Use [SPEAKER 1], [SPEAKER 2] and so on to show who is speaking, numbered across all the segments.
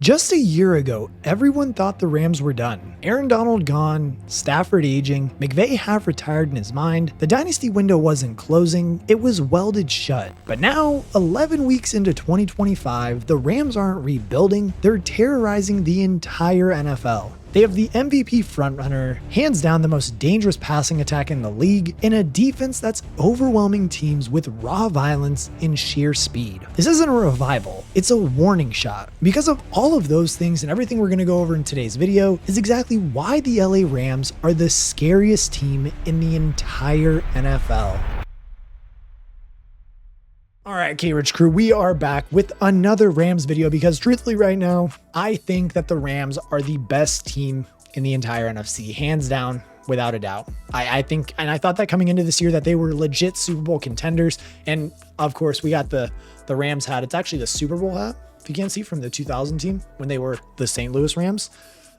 [SPEAKER 1] Just a year ago, everyone thought the Rams were done. Aaron Donald gone, Stafford aging, McVay half retired in his mind, the dynasty window wasn't closing, it was welded shut. But now, 11 weeks into 2025, the Rams aren't rebuilding, they're terrorizing the entire NFL. They have the MVP frontrunner, hands down the most dangerous passing attack in the league, in a defense that's overwhelming teams with raw violence and sheer speed. This isn't a revival, it's a warning shot. Because of all of those things and everything we're going to go over in today's video is exactly why the LA Rams are the scariest team in the entire NFL. All right, KRICH crew, we are back with another Rams video because truthfully right now, I think that the Rams are the best team in the entire NFC, hands down, without a doubt. I think, and I thought that coming into this year that they were legit Super Bowl contenders. And of course, we got the Rams hat. It's actually the Super Bowl hat, if you can't see, from the 2000 team when they were the St. Louis Rams.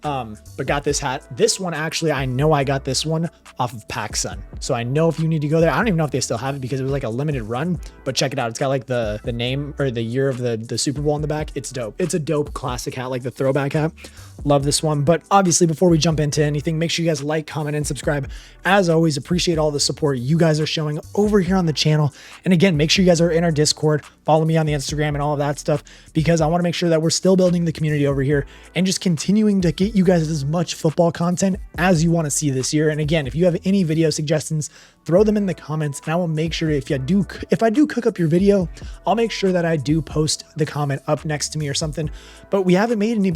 [SPEAKER 1] But got this hat. This one, actually, I know I got this one off of PacSun. So I know if you need to go there, I don't even know if they still have it because it was like a limited run, but check it out. It's got like the name or the year of the Super Bowl on the back. It's dope. It's a dope classic hat, like the throwback hat. Love this one. But obviously, before we jump into anything, make sure you guys like, comment, and subscribe. As always, appreciate all the support you guys are showing over here on the channel. And again, make sure you guys are in our Discord, follow me on the Instagram and all of that stuff, because I want to make sure that we're still building the community over here and just continuing to get you guys as much football content as you want to see this year. And again, if you have any video suggestions, throw them in the comments and I will make sure if I do cook up your video, I'll make sure that I do post the comment up next to me or something. But we haven't made any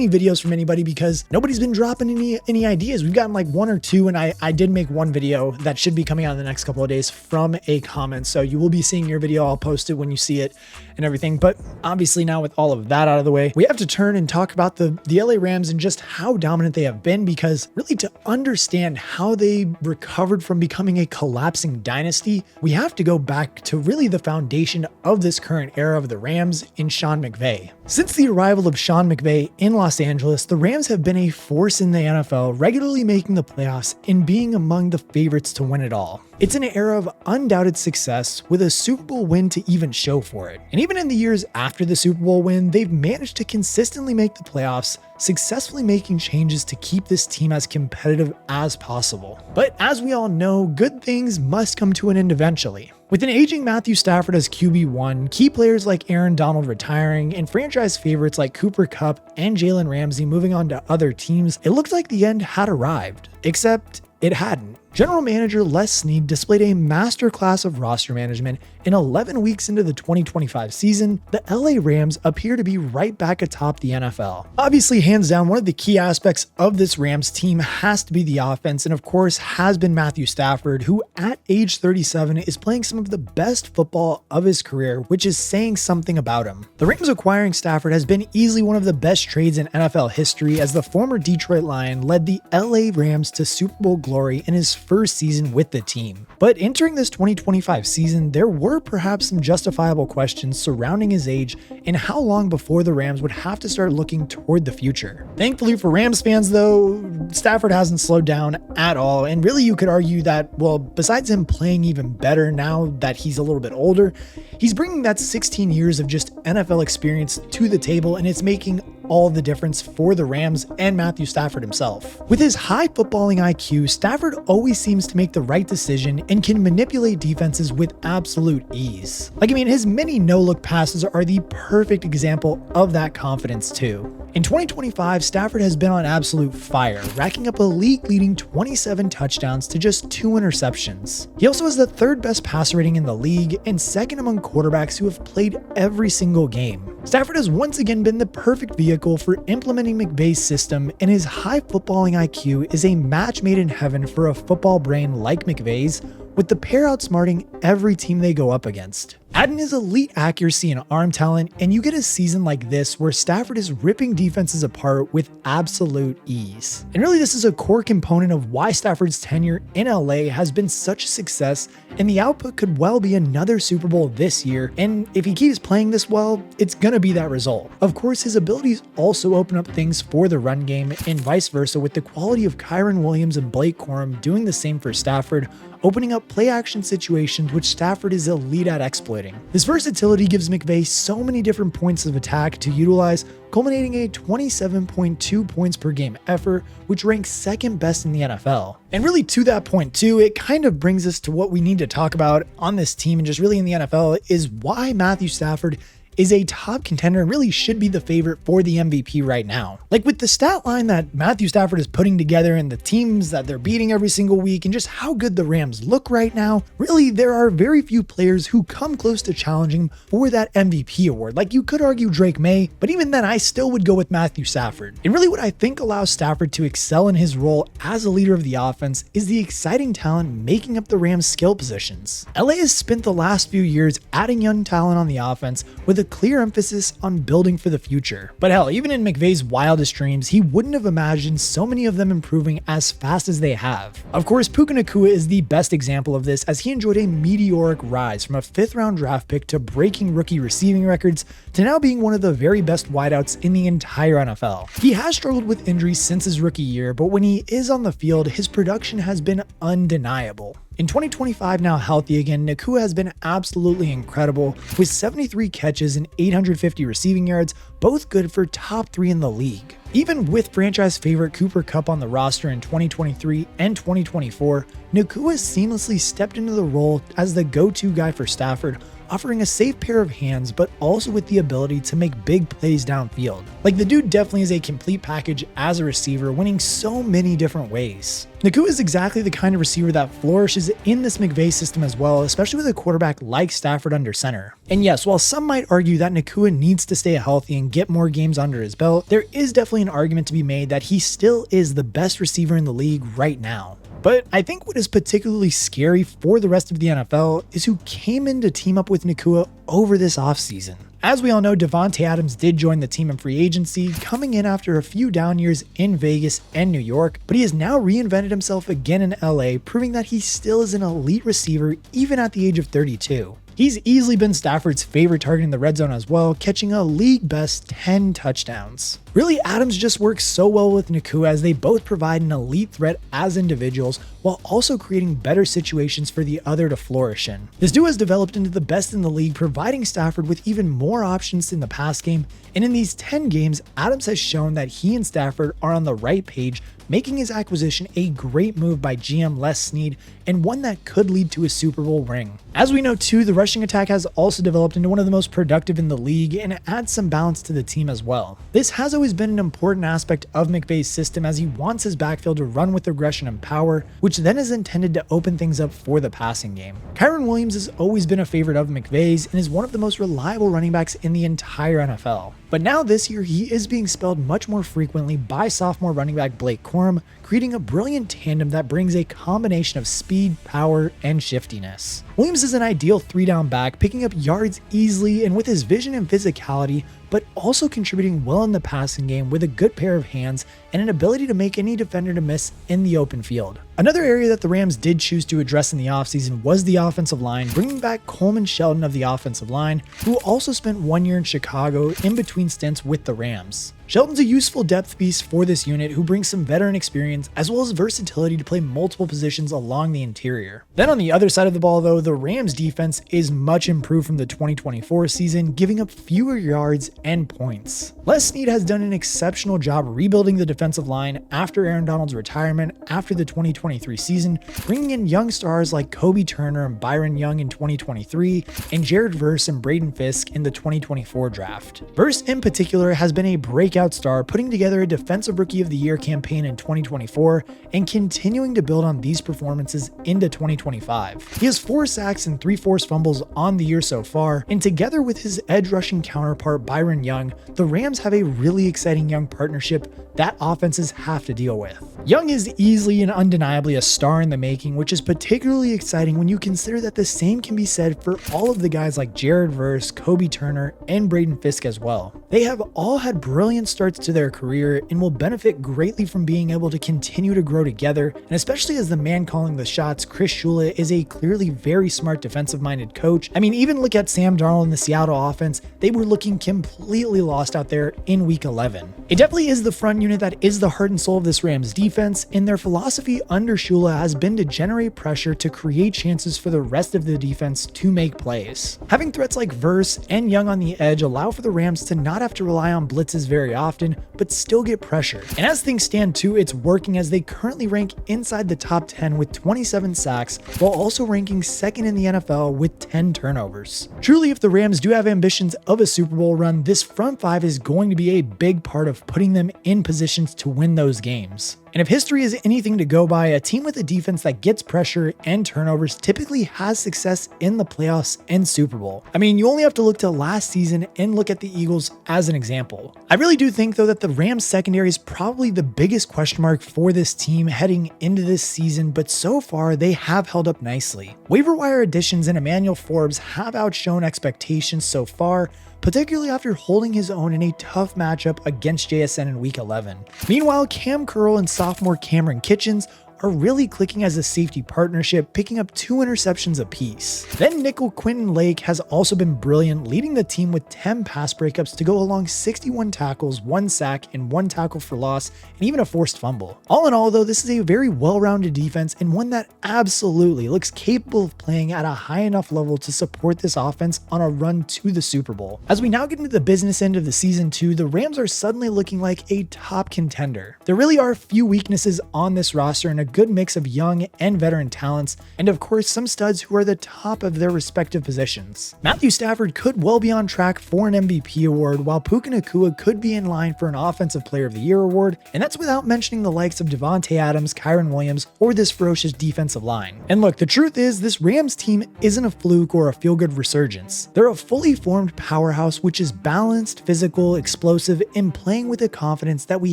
[SPEAKER 1] videos from anybody because nobody's been dropping any ideas. We've gotten like one or two, and I did make one video that should be coming out in the next couple of days from a comment. So you will be seeing your video. I'll post it when you see it and everything. But obviously now with all of that out of the way, we have to turn and talk about the LA Rams and just how dominant they have been, because really to understand how they recovered from becoming a collapsing dynasty, we have to go back to really the foundation of this current era of the Rams in Sean McVay. Since the arrival of Sean McVay in Los Angeles, the Rams have been a force in the NFL, regularly making the playoffs and being among the favorites to win it all. It's an era of undoubted success with a Super Bowl win to even show for it. And even in the years after the Super Bowl win, they've managed to consistently make the playoffs, successfully making changes to keep this team as competitive as possible. But as we all know, good things must come to an end eventually. With an aging Matthew Stafford as QB1, key players like Aaron Donald retiring, and franchise favorites like Cooper Kupp and Jalen Ramsey moving on to other teams, it looked like the end had arrived. Except it hadn't. General Manager Les Snead displayed a masterclass of roster management, and 11 weeks into the 2025 season, the LA Rams appear to be right back atop the NFL. Obviously, hands down, one of the key aspects of this Rams team has to be the offense, and of course has been Matthew Stafford, who at age 37 is playing some of the best football of his career, which is saying something about him. The Rams acquiring Stafford has been easily one of the best trades in NFL history, as the former Detroit Lion led the LA Rams to Super Bowl glory in his first season with the team. But entering this 2025 season, there were perhaps some justifiable questions surrounding his age and how long before the Rams would have to start looking toward the future. Thankfully for Rams fans though, Stafford hasn't slowed down at all, and really you could argue that, well, besides him playing even better now that he's a little bit older, he's bringing that 16 years of just NFL experience to the table, and it's making all the difference for the Rams and Matthew Stafford himself. With his high footballing IQ, Stafford always seems to make the right decision and can manipulate defenses with absolute ease. His many no-look passes are the perfect example of that confidence too. In 2025, Stafford has been on absolute fire, racking up a league-leading 27 touchdowns to just 2 interceptions. He also has the 3rd best passer rating in the league and 2nd among quarterbacks who have played every single game. Stafford has once again been the perfect vehicle for implementing McVay's system, and his high footballing IQ is a match made in heaven for a football brain like McVay's, with the pair outsmarting every team they go up against. Add in his elite accuracy and arm talent, and you get a season like this where Stafford is ripping defenses apart with absolute ease. And really, this is a core component of why Stafford's tenure in LA has been such a success, and the output could well be another Super Bowl this year, and if he keeps playing this well, it's gonna be that result. Of course, his abilities also open up things for the run game, and vice versa, with the quality of Kyren Williams and Blake Corum doing the same for Stafford, opening up play action situations which Stafford is elite at exploiting. splitting. This versatility gives McVay so many different points of attack to utilize, culminating a 27.2 points per game effort, which ranks second best in the NFL. And really to that point too, it kind of brings us to what we need to talk about on this team and just really in the NFL is why Matthew Stafford is a top contender and really should be the favorite for the MVP right now. Like with the stat line that Matthew Stafford is putting together and the teams that they're beating every single week and just how good the Rams look right now, really there are very few players who come close to challenging him for that MVP award. Like you could argue Drake May, but even then I still would go with Matthew Stafford. And really what I think allows Stafford to excel in his role as a leader of the offense is the exciting talent making up the Rams' skill positions. LA has spent the last few years adding young talent on the offense with a clear emphasis on building for the future. But hell, even in McVay's wildest dreams, he wouldn't have imagined so many of them improving as fast as they have. Of course, Puka Nacua is the best example of this as he enjoyed a meteoric rise from a 5th round draft pick to breaking rookie receiving records to now being one of the very best wideouts in the entire NFL. He has struggled with injuries since his rookie year, but when he is on the field, his production has been undeniable. In 2025, now healthy again, Nacua has been absolutely incredible with 73 catches and 850 receiving yards, both good for top 3 in the league. Even with franchise favorite Cooper Kupp on the roster in 2023 and 2024, Nacua seamlessly stepped into the role as the go-to guy for Stafford, offering a safe pair of hands, but also with the ability to make big plays downfield. Like the dude definitely is a complete package as a receiver, winning so many different ways. Nacua is exactly the kind of receiver that flourishes in this McVay system as well, especially with a quarterback like Stafford under center. And yes, while some might argue that Nacua needs to stay healthy and get more games under his belt, there is definitely an argument to be made that he still is the best receiver in the league right now. But I think what is particularly scary for the rest of the NFL is who came in to team up with Nacua over this offseason. As we all know, Davante Adams did join the team in free agency, coming in after a few down years in Vegas and New York, but he has now reinvented himself again in LA, proving that he still is an elite receiver even at the age of 32. He's easily been Stafford's favorite target in the red zone as well, catching a league best 10 touchdowns. Really, Adams just works so well with Nacua as they both provide an elite threat as individuals while also creating better situations for the other to flourish in. This duo has developed into the best in the league, providing Stafford with even more options in the pass game, and in these 10 games, Adams has shown that he and Stafford are on the right page, making his acquisition a great move by GM Les Snead and one that could lead to a Super Bowl ring. As we know too, the rushing attack has also developed into one of the most productive in the league and it adds some balance to the team as well. This has always been an important aspect of McVay's system as he wants his backfield to run with aggression and power, which then is intended to open things up for the passing game. Kyren Williams has always been a favorite of McVay's and is one of the most reliable running backs in the entire NFL. But now this year, he is being spelled much more frequently by sophomore running back Blake Corum, creating a brilliant tandem that brings a combination of speed, power, and shiftiness. Williams is an ideal 3-down back, picking up yards easily and with his vision and physicality, but also contributing well in the passing game with a good pair of hands and an ability to make any defender to miss in the open field. Another area that the Rams did choose to address in the offseason was the offensive line, bringing back Coleman Shelton of the offensive line, who also spent 1 year in Chicago in between stints with the Rams. Shelton's a useful depth piece for this unit who brings some veteran experience as well as versatility to play multiple positions along the interior. Then on the other side of the ball though, the Rams defense is much improved from the 2024 season, giving up fewer yards and points. Les Snead has done an exceptional job rebuilding the defensive line after Aaron Donald's retirement after the 2023 season, bringing in young stars like Kobe Turner and Byron Young in 2023 and Jared Verse and Braden Fisk in the 2024 draft. Verse in particular has been a breakout star, putting together a Defensive Rookie of the Year campaign in 2024 and continuing to build on these performances into 2025. He has 4 sacks and 3 forced fumbles on the year so far, and together with his edge rushing counterpart Byron Young, the Rams have a really exciting young partnership that offenses have to deal with. Young is easily and undeniably a star in the making, which is particularly exciting when you consider that the same can be said for all of the guys like Jared Verse, Kobe Turner, and Braden Fisk as well. They have all had brilliant starts to their career and will benefit greatly from being able to continue to grow together, and especially as the man calling the shots, KRICH is a clearly very smart defensive-minded coach. I mean, even look at Sam Darnold in the Seattle offense. They were looking completely lost out there in week 11. It definitely is the front unit that is the heart and soul of this Rams defense, and their philosophy under Shula has been to generate pressure to create chances for the rest of the defense to make plays. Having threats like Verse and Young on the edge allow for the Rams to not have to rely on blitzes very often, but still get pressure. And as things stand too, it's working, as they currently rank inside the top 10 with 27 sacks, while also ranking second in the NFL with 10 turnovers. Truly, if the Rams do have ambitions of a Super Bowl run, this front five is going to be a big part of putting them in positions to win those games. And if history is anything to go by, a team with a defense that gets pressure and turnovers typically has success in the playoffs and Super Bowl. I mean, you only have to look to last season and look at the Eagles as an example. I really do think, though, that the Rams secondary is probably the biggest question mark for this team heading into this season, but so far they have held up nicely. Waiver wire additions and Emmanuel Forbes have outshone expectations so far, particularly after holding his own in a tough matchup against JSN in week 11. Meanwhile, Cam Curl and sophomore Cameron Kitchens are really clicking as a safety partnership, picking up 2 interceptions apiece. Then nickel Quentin Lake has also been brilliant, leading the team with 10 pass breakups to go along 61 tackles, 1 sack, and 1 tackle for loss, and even a forced fumble. All in all, though, this is a very well-rounded defense and one that absolutely looks capable of playing at a high enough level to support this offense on a run to the Super Bowl. As we now get into the business end of the season too, the Rams are suddenly looking like a top contender. There really are few weaknesses on this roster and a good mix of young and veteran talents, and of course some studs who are the top of their respective positions. Matthew Stafford could well be on track for an MVP award, while Puka Nacua could be in line for an Offensive Player of the Year award, and that's without mentioning the likes of Devontae Adams, Kyron Williams, or this ferocious defensive line. And look, the truth is, this Rams team isn't a fluke or a feel-good resurgence. They're a fully formed powerhouse which is balanced, physical, explosive, and playing with a confidence that we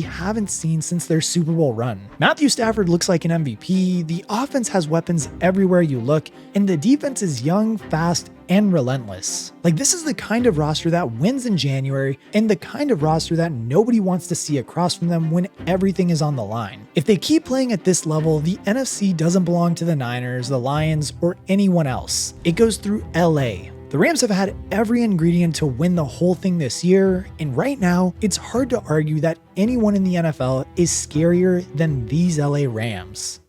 [SPEAKER 1] haven't seen since their Super Bowl run. Matthew Stafford looks like an MVP, the offense has weapons everywhere you look, and the defense is young, fast, and relentless. Like, this is the kind of roster that wins in January, and the kind of roster that nobody wants to see across from them when everything is on the line. If they keep playing at this level, the NFC doesn't belong to the Niners, the Lions, or anyone else. It goes through LA. The Rams have had every ingredient to win the whole thing this year, and right now, it's hard to argue that anyone in the NFL is scarier than these LA Rams.